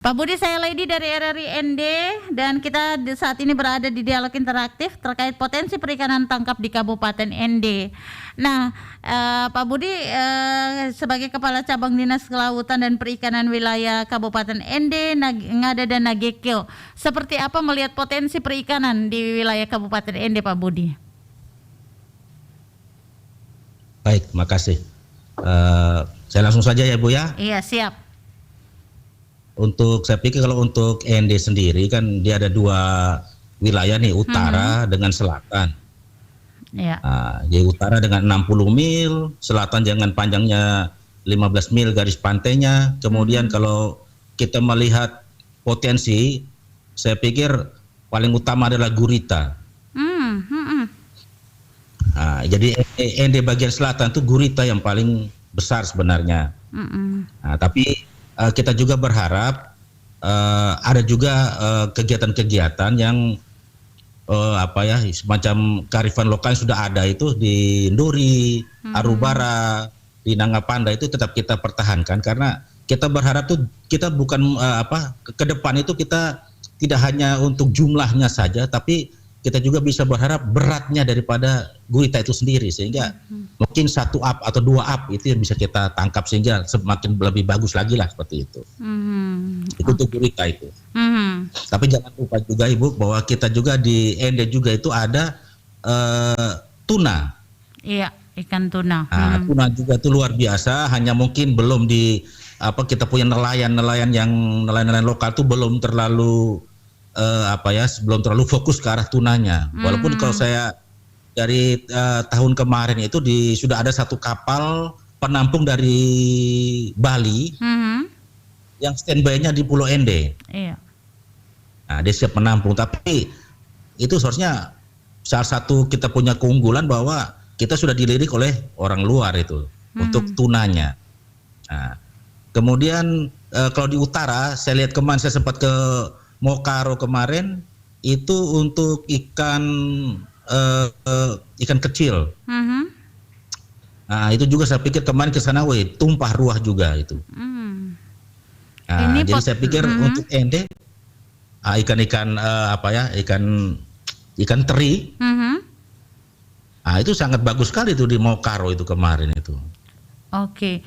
Pak Budi, saya Lady dari RRI ND dan kita saat ini berada di dialog interaktif terkait potensi perikanan tangkap di Kabupaten ND. Nah, Pak Budi sebagai Kepala Cabang Dinas Kelautan dan Perikanan Wilayah Kabupaten ND, Ngada dan Nagekeo, seperti apa melihat potensi perikanan di wilayah Kabupaten ND, Pak Budi? Baik, makasih. Saya langsung saja ya Bu ya. Iya, siap. Saya pikir kalau untuk ND sendiri kan dia ada dua wilayah nih, utara dengan selatan. Ya. Jadi utara dengan 60 mil, selatan dengan panjangnya 15 mil garis pantainya. Kemudian kalau kita melihat potensi, saya pikir paling utama adalah gurita. Jadi ND bagian selatan itu gurita yang paling besar sebenarnya. Tapi kita juga berharap ada juga kegiatan-kegiatan yang semacam kearifan lokal yang sudah ada itu di Nduri, Arubara, di Nangapanda itu tetap kita pertahankan karena kita berharap tuh kita bukan ke depan itu kita tidak hanya untuk jumlahnya saja tapi kita juga bisa berharap beratnya daripada gurita itu sendiri sehingga mungkin 1 up atau 2 up itu yang bisa kita tangkap sehingga semakin lebih bagus lagi lah seperti itu. Itu untuk gurita itu. Tapi jangan lupa juga Ibu bahwa kita juga di ND juga itu ada tuna. Iya, ikan tuna. Tuna juga itu luar biasa, hanya mungkin belum kita punya nelayan lokal itu belum terlalu belum terlalu fokus ke arah tunanya. Walaupun kalau saya dari tahun kemarin itu sudah ada satu kapal penampung dari Bali yang standby-nya di Pulau ND. Iya. Nah, dia siap menampung, tapi itu seharusnya salah satu kita punya keunggulan bahwa kita sudah dilirik oleh orang luar itu untuk tunanya. Nah, kemudian kalau di utara, saya lihat kemarin saya sempat ke Mokaro kemarin itu untuk ikan kecil. Nah, itu juga saya pikir kemarin ke sana tumpah ruah juga itu. Jadi saya pikir untuk ND ikan teri. Itu sangat bagus sekali itu di Mokaro itu kemarin itu. Oke.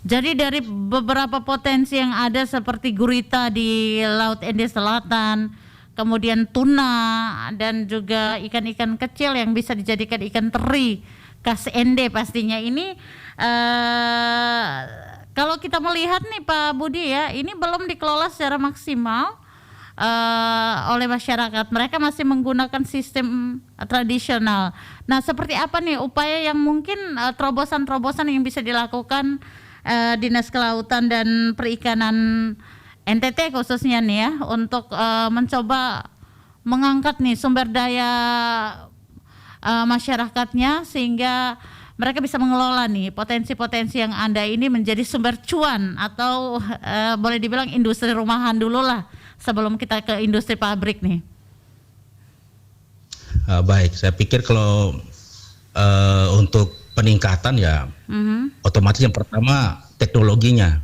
Jadi dari beberapa potensi yang ada seperti gurita di Laut ND Selatan, kemudian tuna dan juga ikan-ikan kecil yang bisa dijadikan ikan teri khas ND pastinya ini kalau kita melihat nih Pak Budi ya, ini belum dikelola secara maksimal oleh masyarakat. Mereka masih menggunakan sistem tradisional. Nah, seperti apa nih upaya yang mungkin terobosan-terobosan yang bisa dilakukan Dinas Kelautan dan Perikanan NTT khususnya nih ya untuk mencoba mengangkat nih sumber daya masyarakatnya sehingga mereka bisa mengelola nih potensi-potensi yang ada ini menjadi sumber cuan atau boleh dibilang industri rumahan dulu lah sebelum kita ke industri pabrik nih. Baik, saya pikir kalau untuk peningkatan ya otomatis yang pertama teknologinya.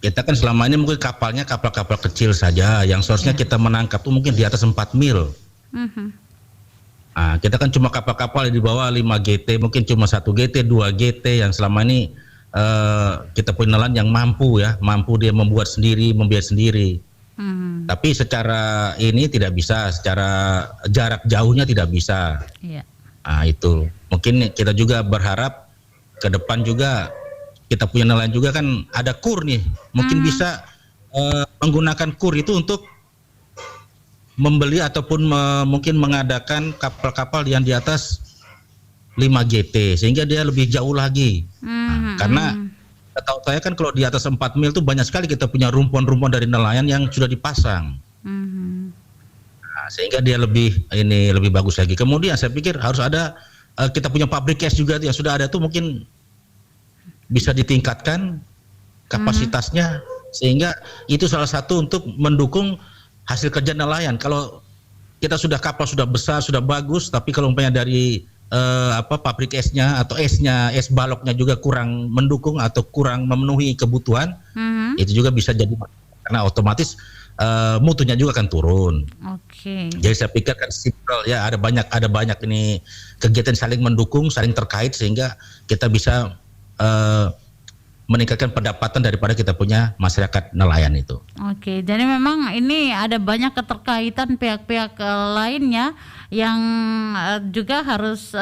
Kita kan selama ini mungkin kapal-kapal kecil saja yang seharusnya kita menangkap tuh mungkin di atas 4 mil. Kita kan cuma kapal-kapal di bawah 5 GT, mungkin cuma 1 GT, 2 GT yang selama ini kita punya nelayan yang mampu dia membuat sendiri, membiayai sendiri. Tapi secara ini tidak bisa, secara jarak jauhnya tidak bisa. Itu mungkin kita juga berharap ke depan juga kita punya nelayan juga kan ada kur nih, mungkin bisa menggunakan kur itu untuk membeli ataupun mungkin mengadakan kapal-kapal yang di atas 5 GT sehingga dia lebih jauh lagi. Karena setahu saya kan kalau di atas 4 mil tuh banyak sekali kita punya rumpuan-rumpuan dari nelayan yang sudah dipasang. Sehingga dia lebih bagus lagi. Kemudian saya pikir harus ada kita punya pabrik cash juga yang sudah ada tuh mungkin bisa ditingkatkan kapasitasnya sehingga itu salah satu untuk mendukung hasil kerja nelayan. Kalau kita kapal sudah besar, sudah bagus, tapi kalau umpamanya dari pabrik esnya atau es baloknya juga kurang mendukung atau kurang memenuhi kebutuhan, itu juga bisa jadi karena otomatis mutunya juga akan turun. Oke. Jadi saya pikir kan simple ya, ada banyak ini kegiatan saling mendukung, saling terkait sehingga kita bisa meningkatkan pendapatan daripada kita punya masyarakat nelayan itu. Oke, jadi memang ini ada banyak keterkaitan pihak-pihak lainnya yang juga harus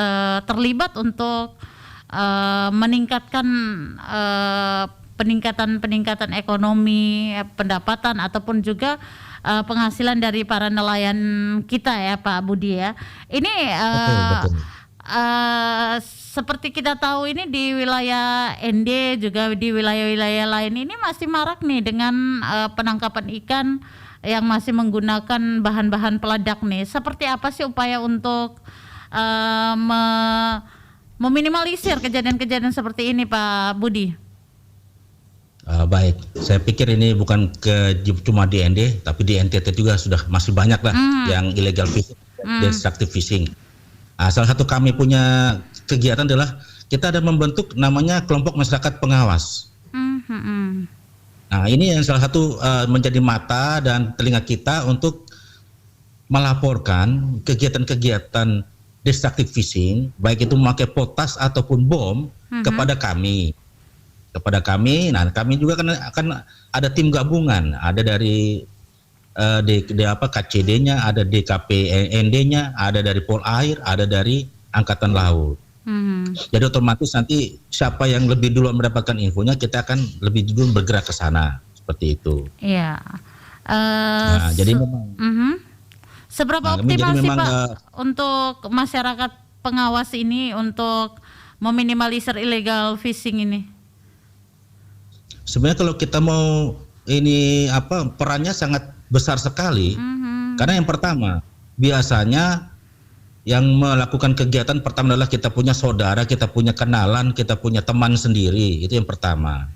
terlibat untuk meningkatkan peningkatan ekonomi, pendapatan ataupun juga penghasilan dari para nelayan kita ya Pak Budi ya. Ini Betul. seperti kita tahu ini di wilayah ND juga di wilayah-wilayah lain ini masih marak nih dengan penangkapan ikan yang masih menggunakan bahan-bahan peledak nih. Seperti apa sih upaya untuk meminimalisir kejadian-kejadian seperti ini Pak Budi? Baik, saya pikir ini bukan cuma di ND, tapi di NTT juga sudah masih banyak lah yang illegal fishing, destructive fishing. Salah satu kami punya kegiatan adalah kita ada membentuk namanya kelompok masyarakat pengawas. Nah ini yang salah satu menjadi mata dan telinga kita untuk melaporkan kegiatan-kegiatan destructive fishing, baik itu memakai potas ataupun bom kepada kami. Nah kami juga akan ada tim gabungan, ada dari KCD-nya, ada DKPND-nya, ada dari Polair, ada dari Angkatan Laut. Jadi otomatis nanti siapa yang lebih dulu mendapatkan infonya, kita akan lebih dulu bergerak ke sana, seperti itu. Iya. Nah, jadi memang. Seberapa optimal sih Pak untuk masyarakat pengawas ini untuk meminimalisir illegal fishing ini? Sebenarnya kalau kita mau ini perannya sangat besar sekali. Karena yang pertama, biasanya yang melakukan kegiatan pertama adalah kita punya saudara, kita punya kenalan, kita punya teman sendiri, itu yang pertama.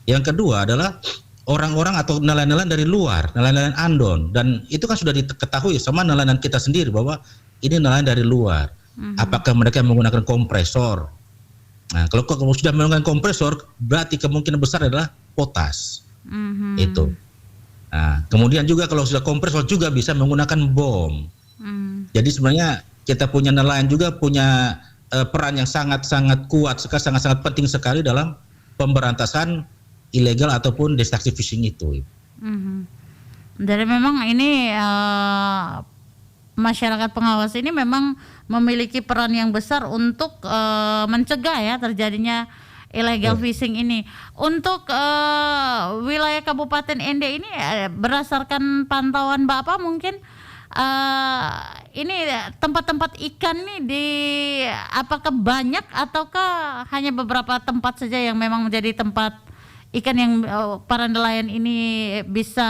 Yang kedua adalah orang-orang atau nelayan-nelayan dari luar, nelayan-nelayan Andon, dan itu kan sudah diketahui sama nelayan kita sendiri bahwa ini nelayan dari luar. Apakah mereka menggunakan kompresor? Nah, kalau sudah menggunakan kompresor, berarti kemungkinan besar adalah potas. Itu. Nah, kemudian juga kalau sudah kompresor juga bisa menggunakan bom. Jadi sebenarnya kita punya nelayan juga punya peran yang sangat-sangat kuat, sangat-sangat penting sekali dalam pemberantasan ilegal ataupun destructive fishing itu. Jadi memang ini masyarakat pengawas ini memang memiliki peran yang besar untuk mencegah ya terjadinya illegal fishing ini. Untuk wilayah Kabupaten ND ini berdasarkan pantauan Bapak mungkin ini tempat-tempat ikan nih apakah banyak ataukah hanya beberapa tempat saja yang memang menjadi tempat ikan yang para nelayan ini bisa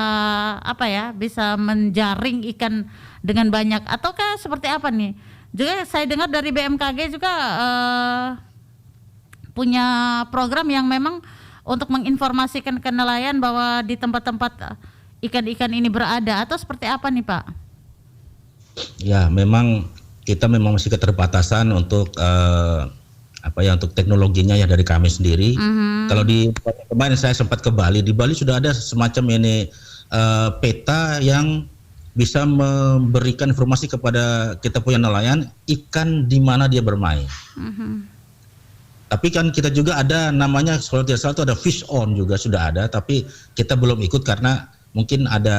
bisa menjaring ikan dengan banyak ataukah seperti apa nih? Juga saya dengar dari BMKG juga punya program yang memang untuk menginformasikan ke nelayan bahwa di tempat-tempat ikan-ikan ini berada atau seperti apa nih Pak? Ya, memang kita masih keterbatasan untuk untuk teknologinya ya dari kami sendiri. Kalau kemarin saya sempat ke Bali, di Bali sudah ada semacam ini peta yang bisa memberikan informasi kepada kita punya nelayan ikan di mana dia bermain. Tapi kan kita juga ada namanya kalau tidak salah itu ada fish on juga sudah ada, tapi kita belum ikut karena mungkin ada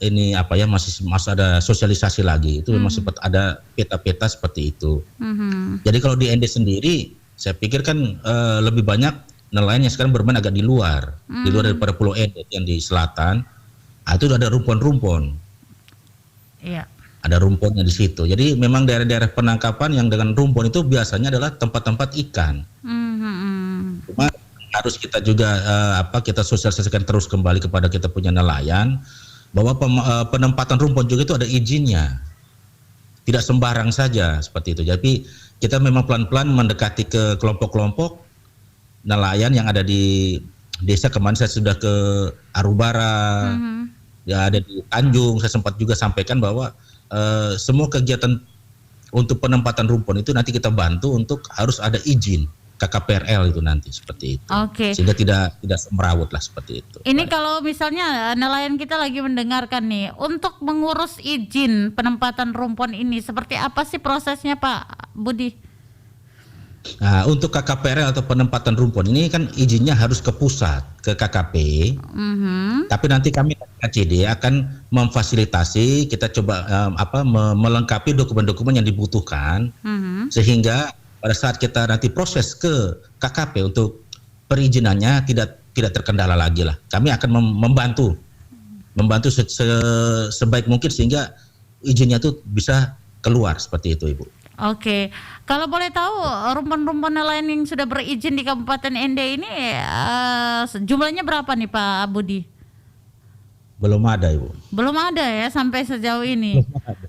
ini masih ada sosialisasi lagi. Itu memang sempat ada peta-peta seperti itu. Jadi kalau di ND sendiri saya pikir kan lebih banyak nelayan yang sekarang bermain agak di luar daripada Pulau ND yang di selatan. Itu ada rumpun-rumpun. Iya. Ada rumpunnya di situ. Jadi memang daerah-daerah penangkapan yang dengan rumpun itu biasanya adalah tempat-tempat ikan. Cuma harus kita juga kita sosialisasikan terus kembali kepada kita punya nelayan bahwa penempatan rumpun juga itu ada izinnya. Tidak sembarang saja seperti itu. Jadi kita memang pelan-pelan mendekati ke kelompok-kelompok nelayan yang ada di desa. Kemarin saya sudah ke Arubara, ya ada di Tanjung. Saya sempat juga sampaikan bahwa semua kegiatan untuk penempatan rumpun itu nanti kita bantu untuk harus ada izin. KKPRL itu nanti seperti itu. Oke. Sehingga tidak semerawut lah seperti itu. Ini kalau misalnya nelayan kita lagi mendengarkan nih, untuk mengurus izin penempatan rumpon ini seperti apa sih prosesnya Pak Budi? Nah, untuk KKPRL atau penempatan rumpon ini kan izinnya harus ke pusat, ke KKP. Tapi nanti kami KCD akan memfasilitasi, kita coba melengkapi dokumen-dokumen yang dibutuhkan, sehingga pada saat kita nanti proses ke KKP untuk perizinannya tidak terkendala lagi lah. Kami akan membantu sebaik mungkin sehingga izinnya itu bisa keluar seperti itu, Ibu. Oke, kalau boleh tahu rumpon-rumpon nelayan yang sudah berizin di Kabupaten Ende ini jumlahnya berapa nih Pak Budi? Belum ada, Ibu. Belum ada ya sampai sejauh ini.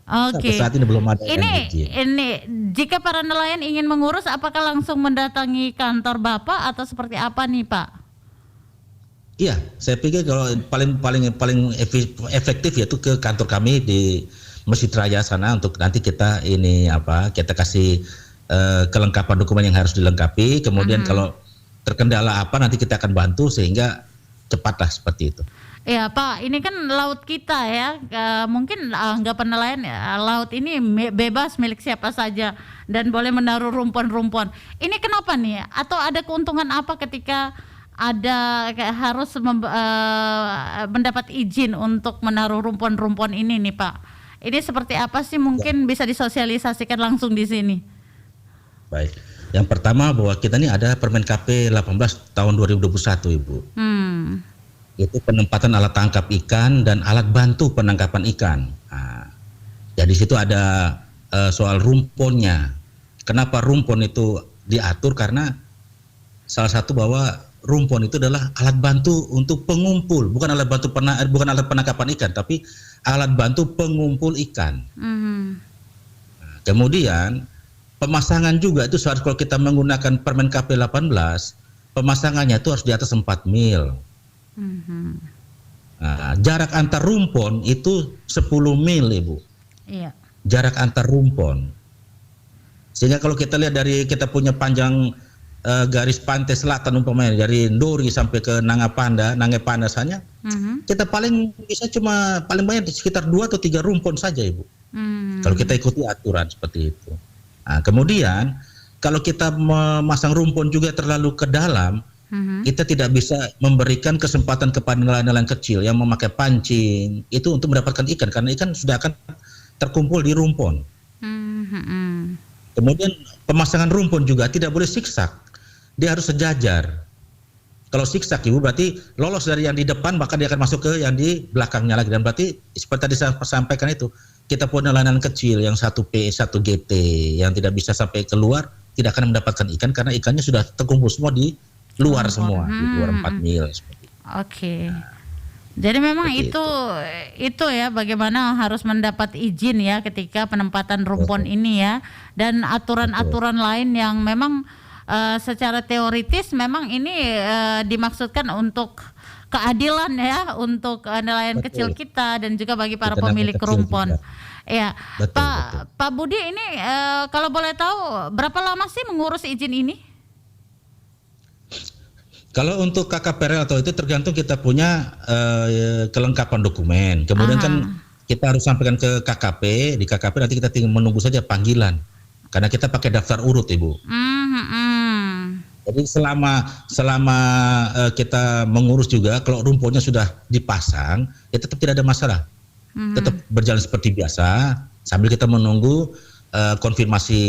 Oke. Sampai saat ini belum ada. Ini jika para nelayan ingin mengurus, apakah langsung mendatangi kantor Bapak atau seperti apa nih Pak? Iya, saya pikir kalau paling efektif yaitu ke kantor kami di Masjid Raya sana untuk nanti kita kita kasih kelengkapan dokumen yang harus dilengkapi. Kemudian kalau terkendala apa nanti kita akan bantu sehingga cepatlah seperti itu. Ya Pak, ini kan laut kita ya, mungkin anggapan nelayan ya, laut ini bebas milik siapa saja dan boleh menaruh rumpon-rumpon. Ini kenapa nih? Atau ada keuntungan apa ketika ada harus mendapat izin untuk menaruh rumpon-rumpon ini nih Pak? Ini seperti apa sih, mungkin bisa disosialisasikan langsung di sini? Baik, yang pertama bahwa kita ini ada Permen KP 18 tahun 2021 Ibu. Itu penempatan alat tangkap ikan dan alat bantu penangkapan ikan. Nah, jadi situ ada soal rumponnya. Kenapa rumpon itu diatur? Karena salah satu bahwa rumpon itu adalah alat bantu untuk pengumpul, bukan alat penangkapan ikan, tapi alat bantu pengumpul ikan. Nah, kemudian pemasangan juga itu harus, kalau kita menggunakan Permen KP 18, pemasangannya itu harus di atas 4 mil. Nah, jarak antar rumpon itu 10 mil, Ibu. Iya. Jarak antar rumpon. Sehingga kalau kita lihat dari kita punya panjang garis pantai selatan umpamanya dari Ndori sampai ke Nangepanda saja, kita paling banyak sekitar 2 atau 3 rumpon saja, Ibu. Kalau kita ikuti aturan seperti itu. Nah, kemudian kalau kita memasang rumpon juga terlalu ke dalam, kita tidak bisa memberikan kesempatan kepada nelayan-nelayan kecil yang memakai pancing itu untuk mendapatkan ikan, karena ikan sudah akan terkumpul di rumpon. Kemudian pemasangan rumpon juga tidak boleh siksak, dia harus sejajar. Kalau siksak, Ibu, berarti lolos dari yang di depan, maka dia akan masuk ke yang di belakangnya lagi. Dan berarti seperti tadi saya sampaikan itu, kita punya nelayan kecil yang 1P, 1 GT yang tidak bisa sampai keluar, tidak akan mendapatkan ikan karena ikannya sudah terkumpul semua di luar semua, di luar 4 mil. Oke. Jadi memang itu ya, bagaimana harus mendapat izin ya ketika penempatan rumpon ini ya, dan aturan-aturan lain yang memang secara teoritis memang ini dimaksudkan untuk keadilan ya, untuk nelayan kecil kita dan juga bagi para pemilik rumpon. Ya, Pak Budi, ini kalau boleh tahu berapa lama sih mengurus izin ini? Kalau untuk KKPRL atau itu tergantung kita punya kelengkapan dokumen. Kemudian kan kita harus sampaikan ke KKP. Di KKP nanti kita tinggal menunggu saja panggilan. Karena kita pakai daftar urut, Ibu. Jadi selama kita mengurus juga, kalau rumponnya sudah dipasang, ya tetap tidak ada masalah. Tetap berjalan seperti biasa sambil kita menunggu konfirmasi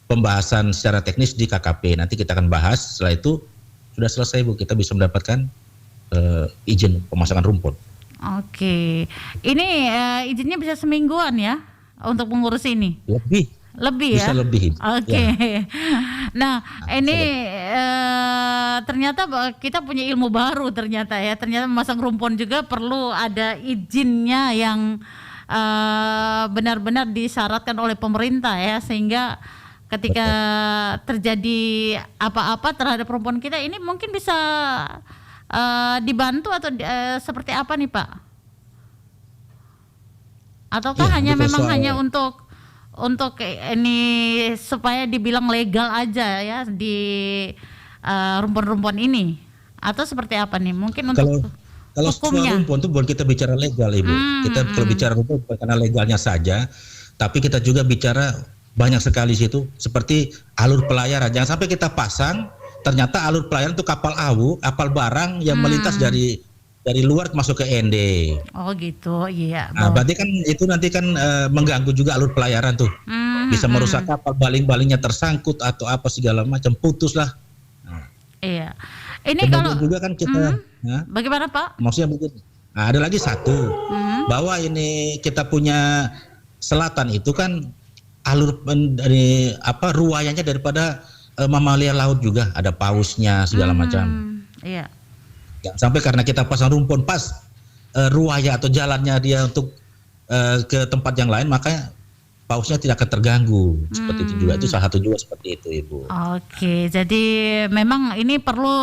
pembahasan secara teknis di KKP. Nanti kita akan bahas, setelah itu sudah selesai, Bu, kita bisa mendapatkan izin pemasangan rumpon. Oke, ini izinnya bisa semingguan ya untuk mengurus ini? Lebih bisa ya? Lebih. Oke. Ya. Nah, ini ternyata kita punya ilmu baru ternyata ya. Ternyata memasang rumpon juga perlu ada izinnya yang benar-benar disyaratkan oleh pemerintah ya, sehingga ketika terjadi apa-apa terhadap rumpon kita ini mungkin bisa dibantu atau seperti apa nih, Pak? Ataukah hanya memang hanya untuk untuk ini supaya dibilang legal aja ya di rumpun-rumpun ini, atau seperti apa nih? Mungkin untuk Kalau soal hukumnya. rumpun itu bukan kita bicara legal, Ibu. Kita kalau bicara rumpun bukan karena legalnya saja, tapi kita juga bicara banyak sekali situ, seperti alur pelayaran. Jangan sampai kita pasang, ternyata alur pelayaran itu kapal AWU, kapal barang yang melintas dari luar masuk ke ND. Oh gitu, iya. Nah, berarti kan itu nanti kan mengganggu juga alur pelayaran tuh. Bisa merusak kapal, baling-balingnya tersangkut atau apa segala macam, putus lah. Iya. Ini Kemudian kalau juga kan kita, bagaimana Pak? maksudnya begini. Nah, ada lagi satu, bahwa ini kita punya selatan itu kan alur dari ruwayannya daripada mamalia laut juga, ada pausnya segala macam. Iya. Jangan sampai karena kita pasang rumpun pas ruwaya atau jalannya dia untuk ke tempat yang lain, makanya pausnya tidak akan terganggu. Seperti itu juga, itu salah satu juga seperti itu, Ibu. Oke, jadi memang ini perlu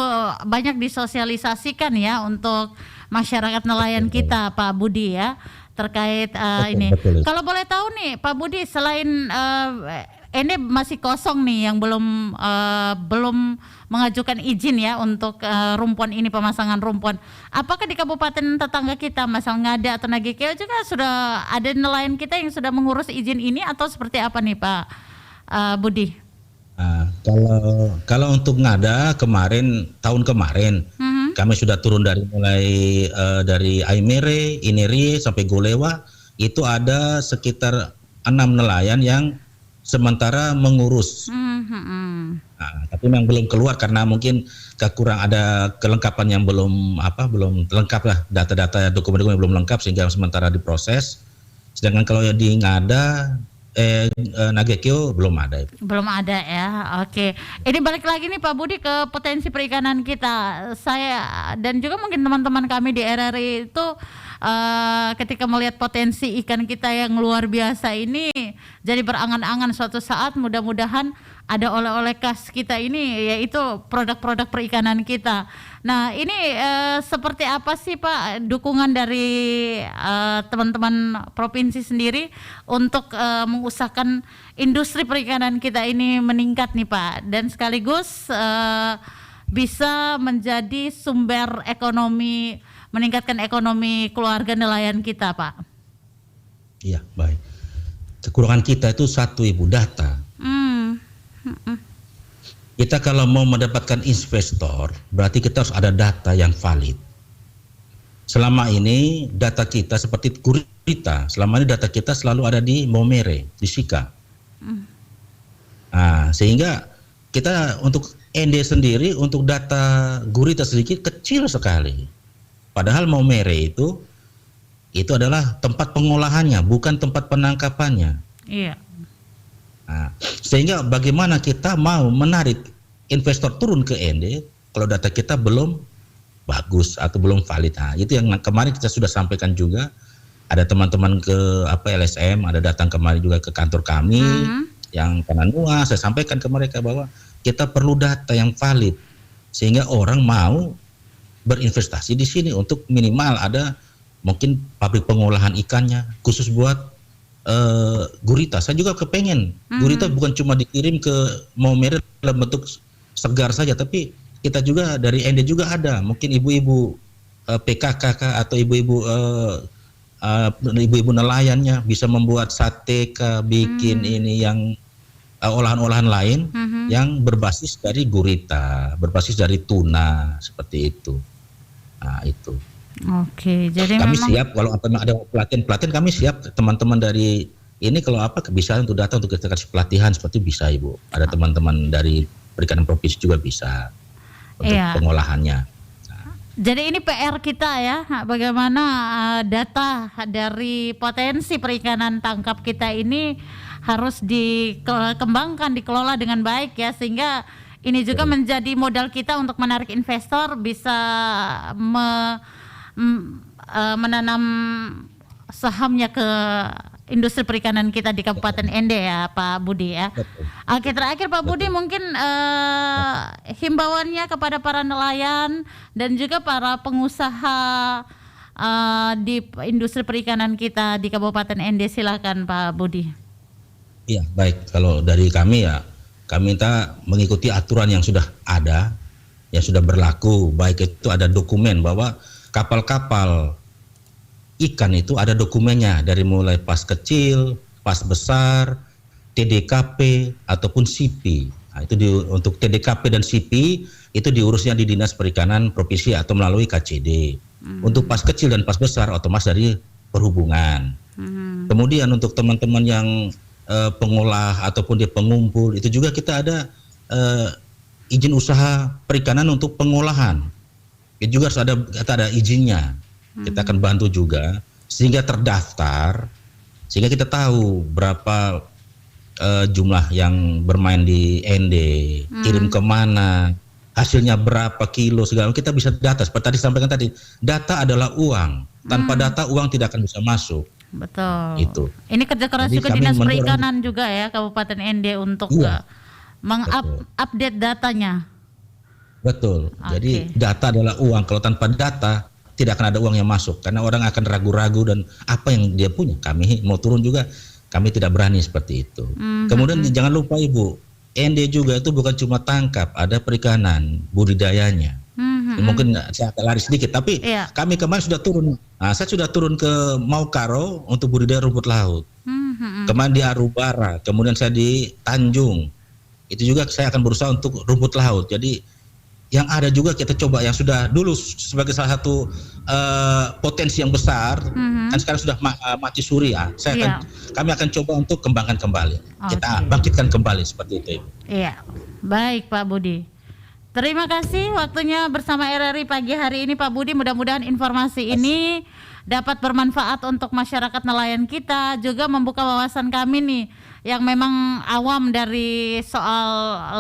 banyak disosialisasikan ya untuk masyarakat nelayan kita, Pak Budi ya, terkait ini. Betul. Kalau boleh tahu nih, Pak Budi, selain ini masih kosong nih yang belum mengajukan izin ya untuk rumpun ini, pemasangan rumpun. Apakah di kabupaten tetangga kita, misal Ngada atau Nagekeo juga sudah ada nelayan kita yang sudah mengurus izin ini, atau seperti apa nih Pak Budi? Nah, kalau untuk Ngada tahun kemarin kami sudah turun dari mulai dari Aimere, Inerie sampai Golewa, itu ada sekitar 6 nelayan yang sementara mengurus. Nah, tapi memang belum keluar karena mungkin ada kelengkapan yang belum lengkap lah, data-data dokumen-dokumen belum lengkap sehingga sementara diproses. Sedangkan kalau di Ngada Nagekeo belum ada. Belum ada ya. Oke. Ini balik lagi nih Pak Budi ke potensi perikanan kita. Saya dan juga mungkin teman-teman kami di RRI itu ketika melihat potensi ikan kita yang luar biasa ini, jadi berangan-angan suatu saat mudah-mudahan ada oleh-oleh khas kita ini, yaitu produk-produk perikanan kita. Nah ini seperti apa sih Pak dukungan dari teman-teman provinsi sendiri untuk mengusahakan industri perikanan kita ini meningkat nih Pak, dan sekaligus bisa menjadi sumber ekonomi, meningkatkan ekonomi keluarga nelayan kita Pak? Iya, baik. Kekurangan kita itu satu, Ibu, data. Kita kalau mau mendapatkan investor, berarti kita harus ada data yang valid. Selama ini data kita seperti Gurita, selama ini data kita selalu ada di Momere, di Sika. Nah, sehingga kita untuk ND sendiri, untuk data Gurita sedikit kecil sekali. Padahal Momere itu adalah tempat pengolahannya, bukan tempat penangkapannya. Iya. Nah, sehingga bagaimana kita mau menarik investor turun ke ND kalau data kita belum bagus atau belum valid. Nah, itu yang kemarin kita sudah sampaikan juga. Ada teman-teman ke LSM, ada datang kemarin juga ke kantor kami yang Kananua. Saya sampaikan ke mereka bahwa kita perlu data yang valid sehingga orang mau berinvestasi di sini, untuk minimal ada mungkin pabrik pengolahan ikannya khusus buat gurita. Saya juga kepengen gurita bukan cuma dikirim ke Maumere dalam bentuk segar saja, tapi kita juga dari ND juga ada mungkin ibu-ibu PKK atau ibu-ibu nelayannya bisa membuat sate, bikin ini yang olahan-olahan lain yang berbasis dari gurita, berbasis dari tuna, seperti itu. Nah, itu. Oke, jadi kami memang siap kalau ada pelatihan kami siap. Teman-teman dari ini kalau bisa untuk datang untuk kita kasih pelatihan seperti bisa, Ibu. Ada teman-teman dari perikanan provinsi juga bisa untuk pengolahannya. Jadi ini PR kita ya, bagaimana data dari potensi perikanan tangkap kita ini harus dikembangkan, dikelola dengan baik ya, sehingga ini juga menjadi modal kita untuk menarik investor, bisa menanam sahamnya ke industri perikanan kita di Kabupaten ND ya Pak Budi ya. Oke, terakhir Pak Budi mungkin himbauannya kepada para nelayan dan juga para pengusaha di industri perikanan kita di Kabupaten ND, silakan Pak Budi. Iya, baik. Kalau dari kami ya, kami minta mengikuti aturan yang sudah ada, yang sudah berlaku. Baik itu ada dokumen bahwa kapal-kapal ikan itu ada dokumennya dari mulai pas kecil, pas besar, TDKP ataupun CP. Nah, itu untuk TDKP dan CP itu diurusnya di Dinas Perikanan Provinsi atau melalui KCD. Untuk pas kecil dan pas besar otomatis dari Perhubungan. Kemudian untuk teman-teman yang pengolah ataupun dia pengumpul itu juga kita ada izin usaha perikanan untuk pengolahan. Itu juga harus kita ada izinnya. Kita akan bantu juga sehingga terdaftar, sehingga kita tahu berapa jumlah yang bermain di ND, kirim kemana, hasilnya berapa kilo segala. Kita bisa data seperti tadi sampaikan tadi. Data adalah uang. Tanpa data uang tidak akan bisa masuk. Betul. Itu. Ini kerja keras Jadi juga Dinas Perikanan juga ya Kabupaten ND untuk mengupdate datanya. Betul. Jadi data adalah uang. Kalau tanpa data tidak akan ada uang yang masuk karena orang akan ragu-ragu dan apa yang dia punya. Kami mau turun juga, kami tidak berani seperti itu. Kemudian jangan lupa Ibu, ND juga itu bukan cuma tangkap, ada perikanan budidayanya. Mungkin saya agak lari sedikit, tapi kami kemarin sudah turun. Nah, saya sudah turun ke Maukaro untuk budidaya rumput laut. Kemarin di Arubara, kemudian saya di Tanjung. Itu juga saya akan berusaha untuk rumput laut. Jadi yang ada juga kita coba yang sudah dulu sebagai salah satu potensi yang besar, kan sekarang sudah mati suri ya. Kami akan coba untuk kembangkan kembali. Kita bangkitkan kembali seperti itu. Iya, baik Pak Budi. Terima kasih waktunya bersama RRI pagi hari ini Pak Budi. Mudah-mudahan informasi ini dapat bermanfaat untuk masyarakat nelayan kita, juga membuka wawasan kami nih yang memang awam dari soal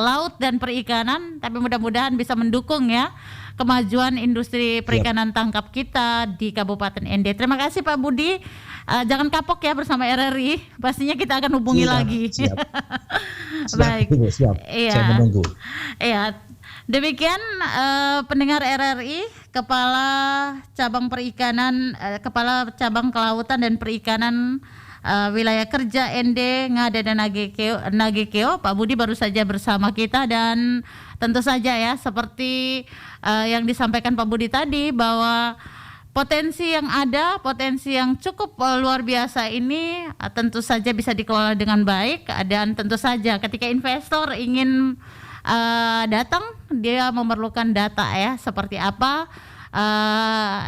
laut dan perikanan, tapi mudah-mudahan bisa mendukung ya kemajuan industri perikanan tangkap kita di Kabupaten ND. Terima kasih Pak Budi. Jangan kapok ya bersama RRI. Pastinya kita akan hubungi lagi. Siap. Baik. Siap. Iya. Saya menunggu. Iya. Demikian pendengar RRI, Kepala Cabang Perikanan, Kepala Cabang Kelautan dan Perikanan Wilayah Kerja ND Ngada dan Nagekeo, Pak Budi baru saja bersama kita. Dan tentu saja ya seperti yang disampaikan Pak Budi tadi bahwa potensi yang ada, potensi yang cukup luar biasa ini tentu saja bisa dikelola dengan baik. Dan tentu saja ketika investor ingin datang, dia memerlukan data ya, seperti apa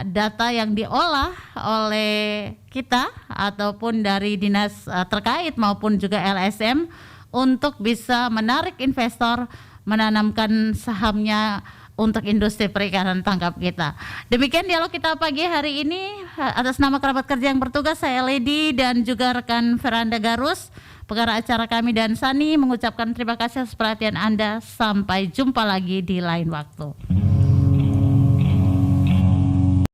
data yang diolah oleh kita ataupun dari dinas terkait maupun juga LSM untuk bisa menarik investor menanamkan sahamnya untuk industri perikanan tangkap kita. Demikian dialog kita pagi hari ini. Atas nama kerabat kerja yang bertugas, saya Lady dan juga rekan Veranda Garus, pengarah acara kami, dan Sani mengucapkan terima kasih atas perhatian Anda. Sampai jumpa lagi di lain waktu.